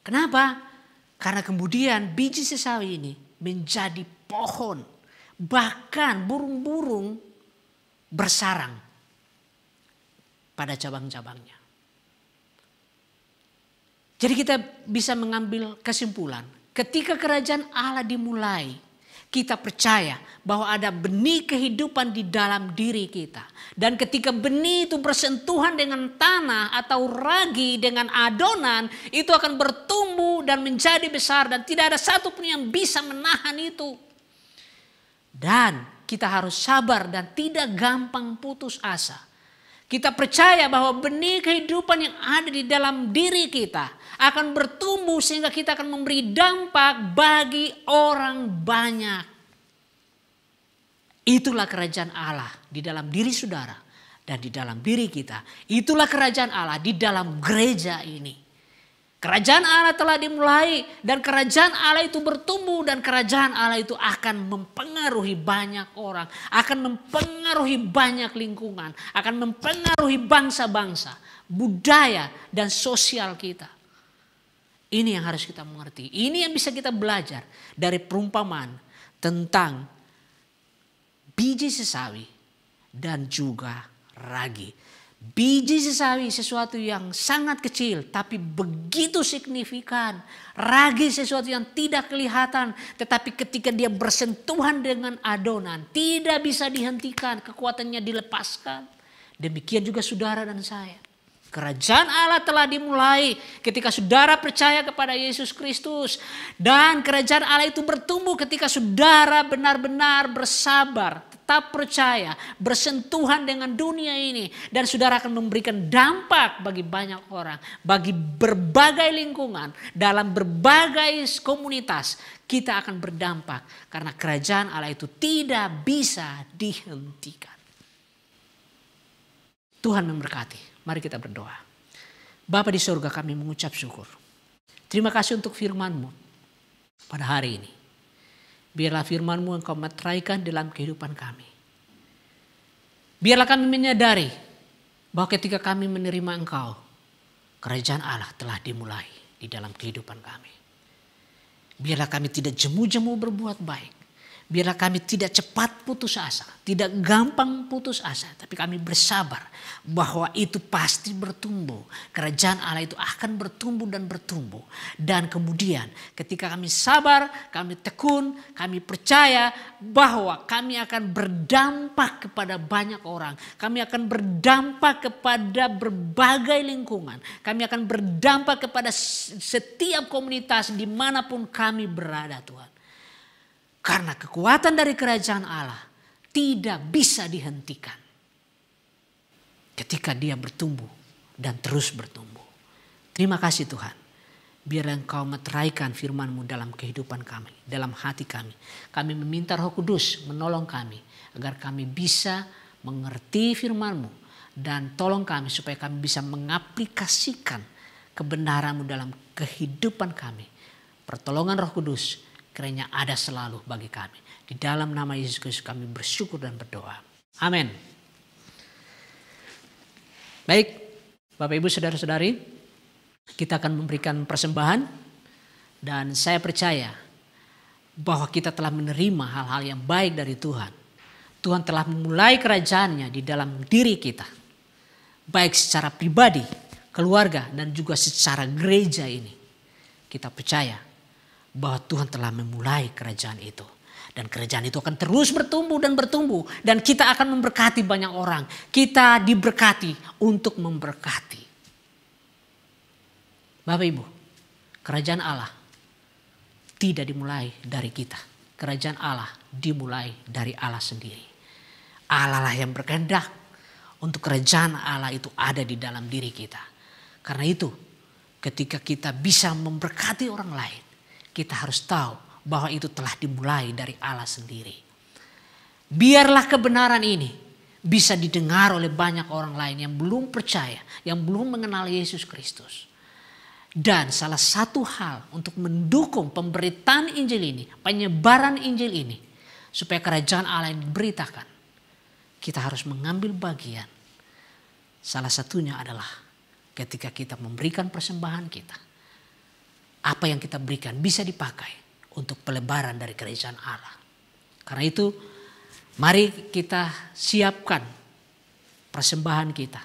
Kenapa? Karena kemudian biji sesawi ini menjadi pohon. Bahkan burung-burung bersarang pada cabang-cabangnya. Jadi kita bisa mengambil kesimpulan. Ketika kerajaan Allah dimulai, kita percaya bahwa ada benih kehidupan di dalam diri kita. Dan ketika benih itu bersentuhan dengan tanah atau ragi dengan adonan, itu akan bertumbuh dan menjadi besar dan tidak ada satupun yang bisa menahan itu. Dan kita harus sabar dan tidak gampang putus asa. Kita percaya bahwa benih kehidupan yang ada di dalam diri kita akan bertumbuh sehingga kita akan memberi dampak bagi orang banyak. Itulah kerajaan Allah di dalam diri saudara dan di dalam diri kita. Itulah kerajaan Allah di dalam gereja ini. Kerajaan Allah telah dimulai dan kerajaan Allah itu bertumbuh dan kerajaan Allah itu akan mempengaruhi banyak orang. Akan mempengaruhi banyak lingkungan. Akan mempengaruhi bangsa-bangsa, budaya dan sosial kita. Ini yang harus kita mengerti. Ini yang bisa kita belajar dari perumpamaan tentang biji sesawi dan juga ragi. Biji sesawi sesuatu yang sangat kecil tapi begitu signifikan. Ragi sesuatu yang tidak kelihatan tetapi ketika dia bersentuhan dengan adonan tidak bisa dihentikan, kekuatannya dilepaskan. Demikian juga saudara dan saya. Kerajaan Allah telah dimulai ketika saudara percaya kepada Yesus Kristus. Dan kerajaan Allah itu bertumbuh ketika saudara benar-benar bersabar. Tetap percaya, bersentuhan dengan dunia ini. Dan saudara akan memberikan dampak bagi banyak orang. Bagi berbagai lingkungan, dalam berbagai komunitas. Kita akan berdampak karena kerajaan Allah itu tidak bisa dihentikan. Tuhan memberkati. Mari kita berdoa. Bapa di surga, kami mengucap syukur. Terima kasih untuk firman-Mu pada hari ini. Biarlah firman-Mu Engkau meteraikan dalam kehidupan kami. Biarlah kami menyadari bahwa ketika kami menerima Engkau, kerajaan Allah telah dimulai di dalam kehidupan kami. Biarlah kami tidak jemu-jemu berbuat baik. Biarlah kami tidak cepat putus asa, tidak gampang putus asa, tapi kami bersabar bahwa itu pasti bertumbuh. Kerajaan Allah itu akan bertumbuh dan bertumbuh. Dan kemudian ketika kami sabar, kami tekun, kami percaya bahwa kami akan berdampak kepada banyak orang. Kami akan berdampak kepada berbagai lingkungan. Kami akan berdampak kepada setiap komunitas dimanapun kami berada, Tuhan. Karena kekuatan dari kerajaan Allah tidak bisa dihentikan ketika dia bertumbuh dan terus bertumbuh. Terima kasih Tuhan. biarlah Engkau meteraikan firman-Mu dalam kehidupan kami, dalam hati kami. Kami meminta Roh Kudus menolong kami agar kami bisa mengerti firman-Mu, dan tolong kami supaya kami bisa mengaplikasikan kebenaran-Mu dalam kehidupan kami. Pertolongan Roh Kudus kiranya ada selalu bagi kami. Di dalam nama Yesus Kristus kami bersyukur dan berdoa. Amin. Baik, Bapak Ibu Saudara-saudari, kita akan memberikan persembahan, dan saya percaya bahwa kita telah menerima hal-hal yang baik dari Tuhan. Tuhan telah memulai kerajaannya di dalam diri kita, baik secara pribadi, keluarga, dan juga secara gereja ini. Kita percaya bahwa Tuhan telah memulai kerajaan itu, dan kerajaan itu akan terus bertumbuh dan bertumbuh, dan kita akan memberkati banyak orang. Kita diberkati untuk memberkati. Bapak Ibu, kerajaan Allah tidak dimulai dari kita. Kerajaan Allah dimulai dari Allah sendiri. Allah lah yang berkehendak untuk kerajaan Allah itu ada di dalam diri kita. Karena itu, ketika kita bisa memberkati orang lain, kita harus tahu bahwa itu telah dimulai dari Allah sendiri. Biarlah kebenaran ini bisa didengar oleh banyak orang lain yang belum percaya, yang belum mengenal Yesus Kristus. Dan salah satu hal untuk mendukung pemberitaan Injil ini, penyebaran Injil ini, supaya kerajaan Allah yang diberitakan, kita harus mengambil bagian. Salah satunya adalah ketika kita memberikan persembahan kita, apa yang kita berikan bisa dipakai untuk pelebaran dari kerajaan Allah. Karena itu, mari kita siapkan persembahan kita,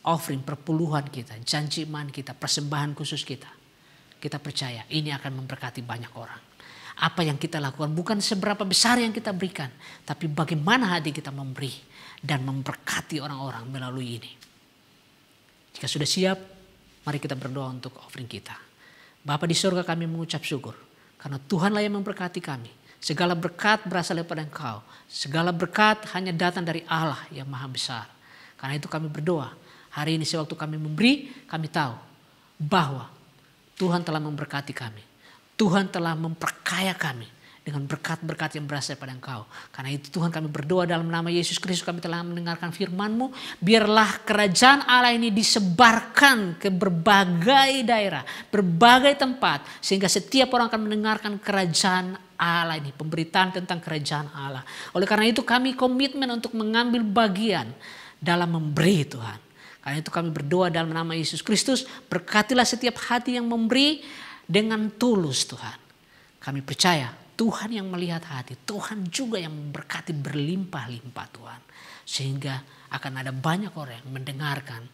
offering, perpuluhan kita, janji iman kita, persembahan khusus kita. Kita percaya ini akan memberkati banyak orang. Apa yang kita lakukan bukan seberapa besar yang kita berikan, tapi bagaimana hati kita memberi dan memberkati orang-orang melalui ini. Jika sudah siap, mari kita berdoa untuk offering kita. Bapa di surga, kami mengucap syukur karena Tuhanlah yang memberkati kami. Segala berkat berasal daripada Engkau. Segala berkat hanya datang dari Allah yang maha besar. Karena itu kami berdoa. Hari ini sewaktu kami memberi, kami tahu bahwa Tuhan telah memberkati kami. Tuhan telah memperkaya kami dengan berkat-berkat yang berasal daripada Engkau. Karena itu Tuhan, kami berdoa dalam nama Yesus Kristus, kami telah mendengarkan firman-Mu. Biarlah kerajaan Allah ini disebarkan ke berbagai daerah, berbagai tempat. Sehingga setiap orang akan mendengarkan kerajaan Allah ini, pemberitaan tentang kerajaan Allah. Oleh karena itu kami komitmen untuk mengambil bagian dalam memberi Tuhan. Karena itu kami berdoa dalam nama Yesus Kristus, berkatilah setiap hati yang memberi dengan tulus Tuhan. Kami percaya Tuhan yang melihat hati, Tuhan juga yang memberkati berlimpah-limpah Tuhan. Sehingga akan ada banyak orang yang mendengarkan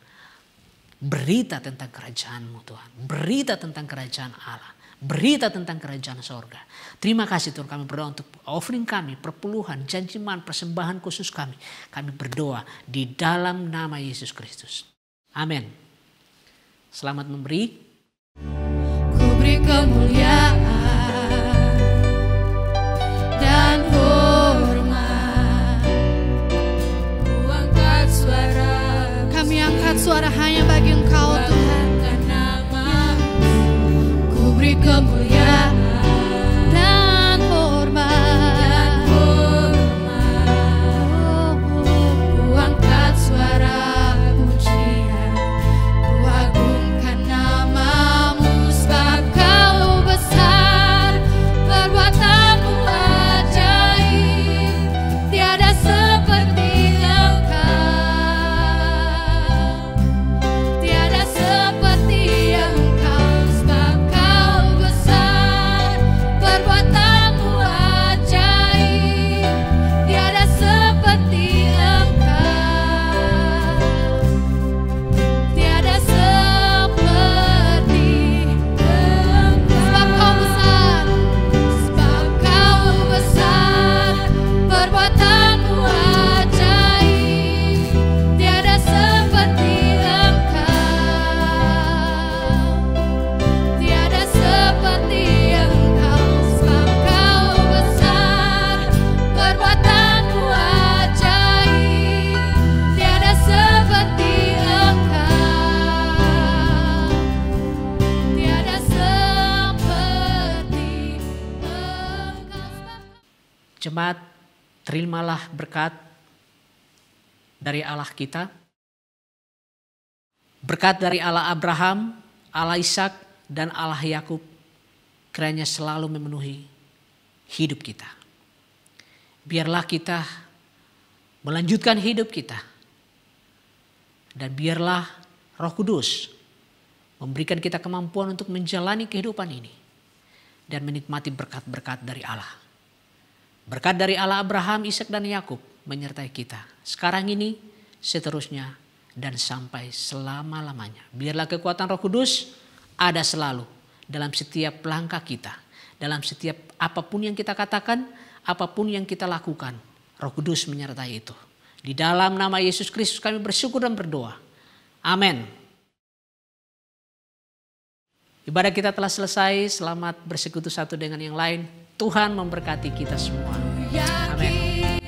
berita tentang kerajaan-Mu Tuhan. Berita tentang kerajaan Allah. Berita tentang kerajaan sorga. Terima kasih Tuhan, kami berdoa untuk offering kami, perpuluhan, janji iman, persembahan khusus kami. Kami berdoa di dalam nama Yesus Kristus. Amin. Selamat memberi. Ku beri kemuliaan dan hormat. Ku angkat suara. Kami angkat suara hanya bagi Engkau Tuhan. Beri kemuliaan Dan hormat. Ku angkat suara pujian, ku agungkan nama-Mu sebab Kau besar, perbuatan-Mu ajaib, tiada seperti Engkau. jemaat, terimalah berkat dari Allah kita. Berkat dari Allah Abraham, Allah Ishak, dan Allah Yakub kiranya selalu memenuhi hidup kita. Biarlah kita melanjutkan hidup kita. Dan biarlah Roh Kudus memberikan kita kemampuan untuk menjalani kehidupan ini. Dan menikmati berkat-berkat dari Allah. Berkat dari Allah Abraham, Ishak, dan Yakub menyertai kita. Sekarang ini, seterusnya, dan sampai selama-lamanya. Biarlah kekuatan Roh Kudus ada selalu dalam setiap langkah kita. Dalam setiap apapun yang kita katakan, apapun yang kita lakukan. Roh Kudus menyertai itu. Di dalam nama Yesus Kristus kami bersyukur dan berdoa. Amin. Ibadah kita telah selesai. Selamat bersekutu satu dengan yang lain. Tuhan memberkati kita semua. Amin.